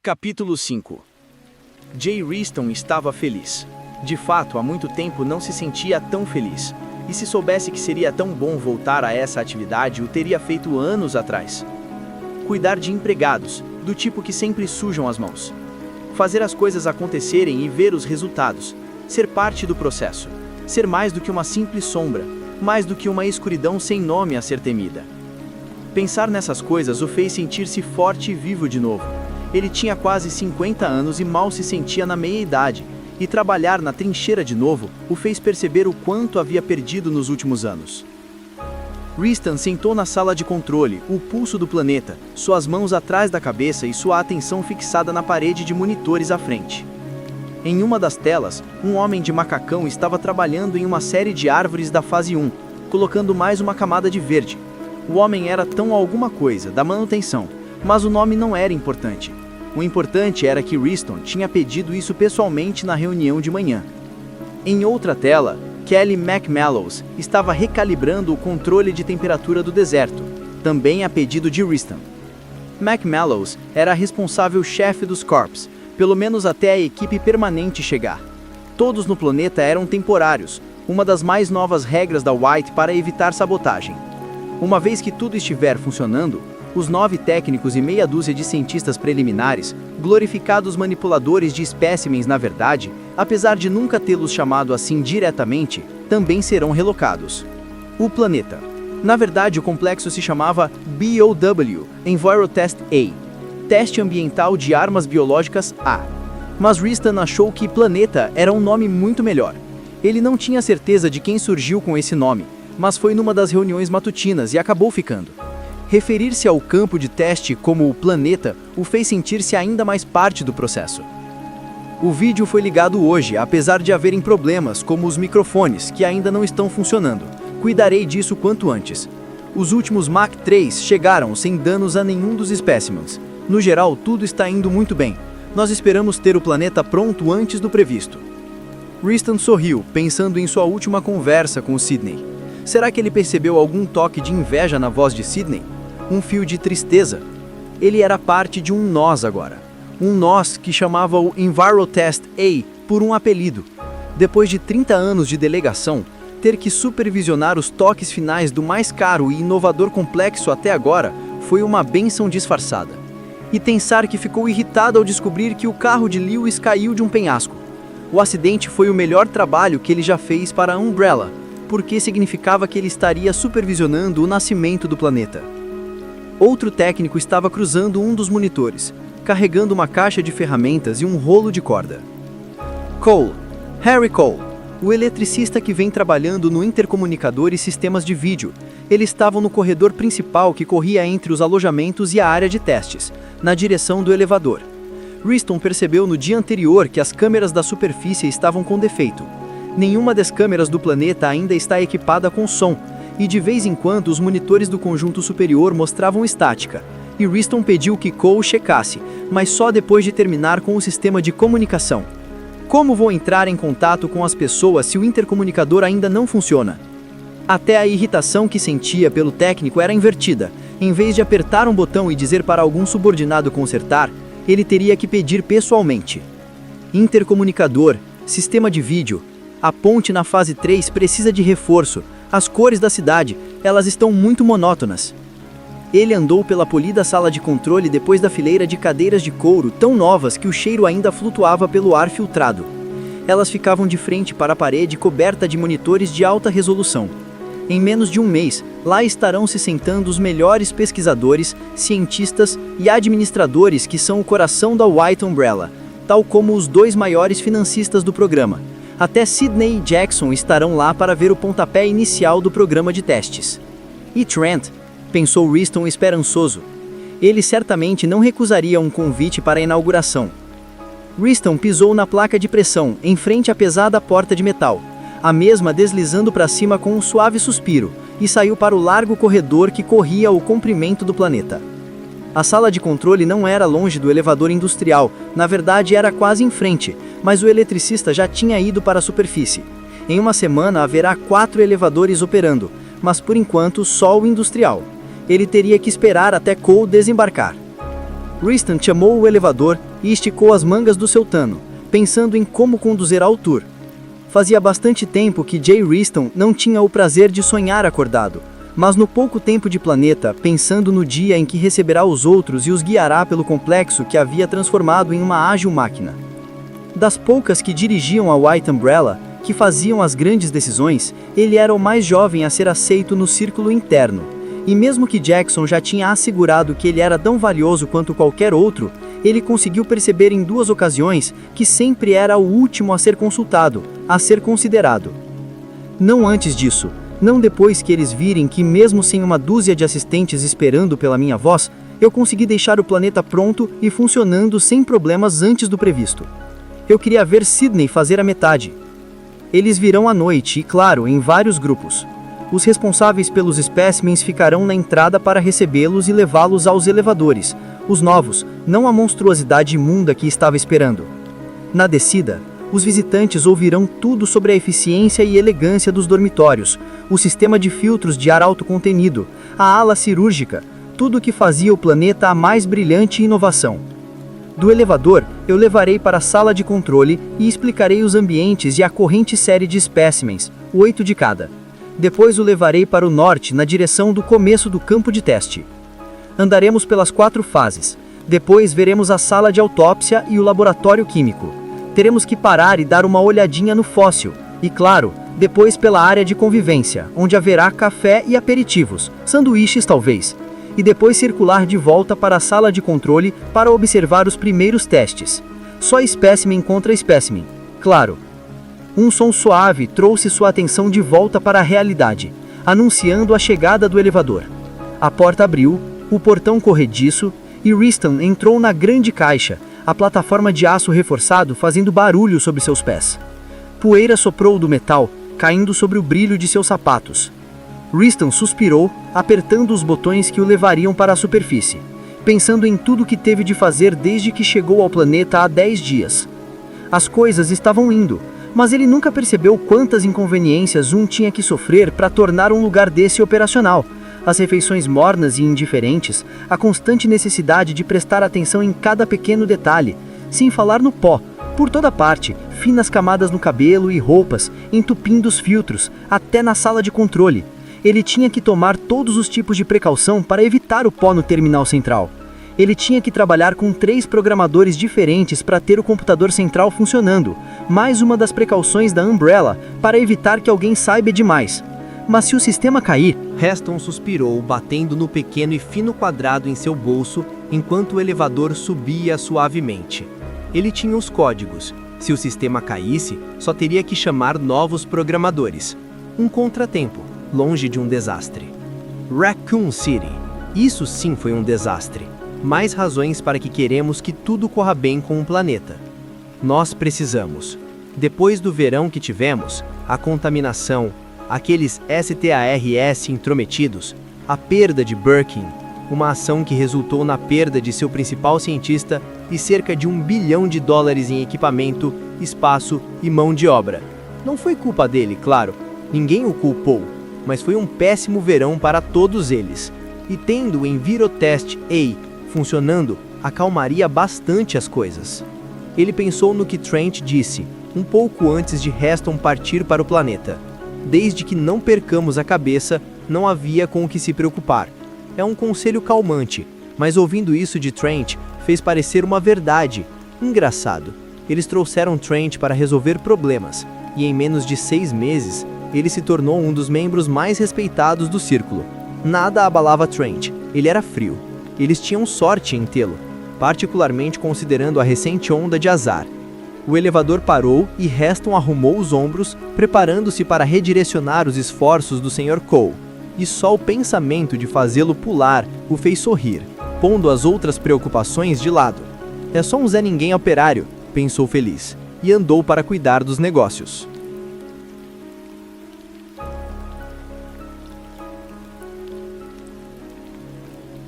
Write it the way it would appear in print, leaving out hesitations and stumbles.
Capítulo 5. Jay Riston estava feliz. De fato, há muito tempo não se sentia tão feliz. E se soubesse que seria tão bom voltar a essa atividade, o teria feito anos atrás. Cuidar de empregados, do tipo que sempre sujam as mãos. Fazer as coisas acontecerem e ver os resultados. Ser parte do processo. Ser mais do que uma simples sombra, mais do que uma escuridão sem nome a ser temida. Pensar nessas coisas o fez sentir-se forte e vivo de novo. Ele tinha quase 50 anos e mal se sentia na meia-idade, e trabalhar na trincheira de novo o fez perceber o quanto havia perdido nos últimos anos. Riston sentou na sala de controle, o pulso do planeta, suas mãos atrás da cabeça e sua atenção fixada na parede de monitores à frente. Em uma das telas, um homem de macacão estava trabalhando em uma série de árvores da fase 1, colocando mais uma camada de verde. O homem era tão alguma coisa, da manutenção, mas o nome não era importante. O importante era que Riston tinha pedido isso pessoalmente na reunião de manhã. Em outra tela, Kelly McMallows estava recalibrando o controle de temperatura do deserto, também a pedido de Riston. McMallows era a responsável chefe dos Corps, pelo menos até a equipe permanente chegar. Todos no planeta eram temporários, uma das mais novas regras da White para evitar sabotagem. Uma vez que tudo estiver funcionando, os 9 técnicos e meia dúzia de cientistas preliminares, glorificados manipuladores de espécimens na verdade, apesar de nunca tê-los chamado assim diretamente, também serão relocados. O planeta. Na verdade, o complexo se chamava BOW, Envirotest A, Teste Ambiental de Armas Biológicas A. Mas Riston achou que planeta era um nome muito melhor. Ele não tinha certeza de quem surgiu com esse nome, mas foi numa das reuniões matutinas e acabou ficando. Referir-se ao campo de teste como o planeta o fez sentir-se ainda mais parte do processo. O vídeo foi ligado hoje, apesar de haverem problemas, como os microfones, que ainda não estão funcionando. Cuidarei disso quanto antes. Os últimos Mach 3 chegaram sem danos a nenhum dos espécimens. No geral, tudo está indo muito bem. Nós esperamos ter o planeta pronto antes do previsto. Riston sorriu, pensando em sua última conversa com Sydney. Será que ele percebeu algum toque de inveja na voz de Sydney? Um fio de tristeza. Ele era parte de um nós agora. Um nós que chamava o Envirotest A por um apelido. Depois de 30 anos de delegação, ter que supervisionar os toques finais do mais caro e inovador complexo até agora foi uma bênção disfarçada. E pensar que ficou irritado ao descobrir que o carro de Lewis caiu de um penhasco. O acidente foi o melhor trabalho que ele já fez para a Umbrella, porque significava que ele estaria supervisionando o nascimento do planeta. Outro técnico estava cruzando um dos monitores, carregando uma caixa de ferramentas e um rolo de corda. Cole, Harry Cole, o eletricista que vem trabalhando no intercomunicador e sistemas de vídeo. Eles estavam no corredor principal que corria entre os alojamentos e a área de testes, na direção do elevador. Riston percebeu no dia anterior que as câmeras da superfície estavam com defeito. Nenhuma das câmeras do planeta ainda está equipada com som, e de vez em quando os monitores do conjunto superior mostravam estática, e Riston pediu que Cole checasse, mas só depois de terminar com o sistema de comunicação. Como vou entrar em contato com as pessoas se o intercomunicador ainda não funciona? Até a irritação que sentia pelo técnico era invertida. Em vez de apertar um botão e dizer para algum subordinado consertar, ele teria que pedir pessoalmente. Intercomunicador, sistema de vídeo. A ponte na fase 3 precisa de reforço. As cores da cidade, elas estão muito monótonas. Ele andou pela polida sala de controle depois da fileira de cadeiras de couro tão novas que o cheiro ainda flutuava pelo ar filtrado. Elas ficavam de frente para a parede coberta de monitores de alta resolução. Em menos de um mês, lá estarão se sentando os melhores pesquisadores, cientistas e administradores que são o coração da White Umbrella, tal como os 2 maiores financistas do programa. Até Sydney e Jackson estarão lá para ver o pontapé inicial do programa de testes. E Trent, pensou Riston esperançoso. Ele certamente não recusaria um convite para a inauguração. Riston pisou na placa de pressão, em frente à pesada porta de metal, a mesma deslizando para cima com um suave suspiro, e saiu para o largo corredor que corria ao comprimento do planeta. A sala de controle não era longe do elevador industrial, na verdade era quase em frente, mas o eletricista já tinha ido para a superfície. Em uma semana haverá 4 elevadores operando, mas por enquanto só o industrial. Ele teria que esperar até Cole desembarcar. Riston chamou o elevador, e esticou as mangas do seu tano, pensando em como conduzir ao tour. Fazia bastante tempo que Jay Riston não tinha o prazer de sonhar acordado, mas no pouco tempo de planeta, pensando no dia em que receberá os outros e os guiará pelo complexo que havia transformado em uma ágil máquina. Das poucas que dirigiam a White Umbrella, que faziam as grandes decisões, ele era o mais jovem a ser aceito no círculo interno. E mesmo que Jackson já tinha assegurado que ele era tão valioso quanto qualquer outro, ele conseguiu perceber em 2 ocasiões que sempre era o último a ser consultado, a ser considerado. Não antes disso, não depois que eles virem que mesmo sem uma dúzia de assistentes esperando pela minha voz, eu consegui deixar o planeta pronto e funcionando sem problemas antes do previsto. Eu queria ver Sydney fazer a metade. Eles virão à noite e, claro, em vários grupos. Os responsáveis pelos espécimens ficarão na entrada para recebê-los e levá-los aos elevadores, os novos, não a monstruosidade imunda que estava esperando. Na descida, os visitantes ouvirão tudo sobre a eficiência e elegância dos dormitórios, o sistema de filtros de ar autocontenido, a ala cirúrgica, tudo o que fazia o planeta a mais brilhante inovação. Do elevador, eu levarei para a sala de controle e explicarei os ambientes e a corrente série de espécimens, 8 de cada. Depois o levarei para o norte, na direção do começo do campo de teste. Andaremos pelas 4 fases. Depois veremos a sala de autópsia e o laboratório químico. Teremos que parar e dar uma olhadinha no fóssil. E claro, depois pela área de convivência, onde haverá café e aperitivos, sanduíches talvez. E depois circular de volta para a sala de controle para observar os primeiros testes. Só espécimen contra espécimen, claro. Um som suave trouxe sua atenção de volta para a realidade, anunciando a chegada do elevador. A porta abriu, o portão corrediço, e Riston entrou na grande caixa, a plataforma de aço reforçado fazendo barulho sobre seus pés. Poeira soprou do metal, caindo sobre o brilho de seus sapatos. Riston suspirou, apertando os botões que o levariam para a superfície, pensando em tudo que teve de fazer desde que chegou ao planeta há 10 dias. As coisas estavam indo, mas ele nunca percebeu quantas inconveniências tinha que sofrer para tornar um lugar desse operacional. As refeições mornas e indiferentes, a constante necessidade de prestar atenção em cada pequeno detalhe, sem falar no pó, por toda parte, finas camadas no cabelo e roupas, entupindo os filtros, até na sala de controle. Ele tinha que tomar todos os tipos de precaução para evitar o pó no terminal central. Ele tinha que trabalhar com 3 programadores diferentes para ter o computador central funcionando, mais uma das precauções da Umbrella para evitar que alguém saiba demais. Mas se o sistema cair... Reston suspirou, batendo no pequeno e fino quadrado em seu bolso, enquanto o elevador subia suavemente. Ele tinha os códigos. Se o sistema caísse, só teria que chamar novos programadores. Um contratempo, longe de um desastre. Raccoon City. Isso sim foi um desastre. Mais razões para que queremos que tudo corra bem com o planeta. Nós precisamos. Depois do verão que tivemos, a contaminação, aqueles STARS intrometidos, a perda de Birkin, uma ação que resultou na perda de seu principal cientista e cerca de $1 bilhão em equipamento, espaço e mão de obra. Não foi culpa dele, claro, ninguém o culpou, mas foi um péssimo verão para todos eles. E tendo o Envirotest A funcionando, acalmaria bastante as coisas. Ele pensou no que Trent disse, um pouco antes de Reston partir para o planeta. Desde que não percamos a cabeça, não havia com o que se preocupar. É um conselho calmante, mas ouvindo isso de Trent, fez parecer uma verdade. Engraçado. Eles trouxeram Trent para resolver problemas, e em menos de 6 meses, ele se tornou um dos membros mais respeitados do círculo. Nada abalava Trent, ele era frio. Eles tinham sorte em tê-lo, particularmente considerando a recente onda de azar. O elevador parou e Reston arrumou os ombros, preparando-se para redirecionar os esforços do Sr. Cole. E só o pensamento de fazê-lo pular o fez sorrir, pondo as outras preocupações de lado. É só um Zé Ninguém operário, pensou feliz, e andou para cuidar dos negócios.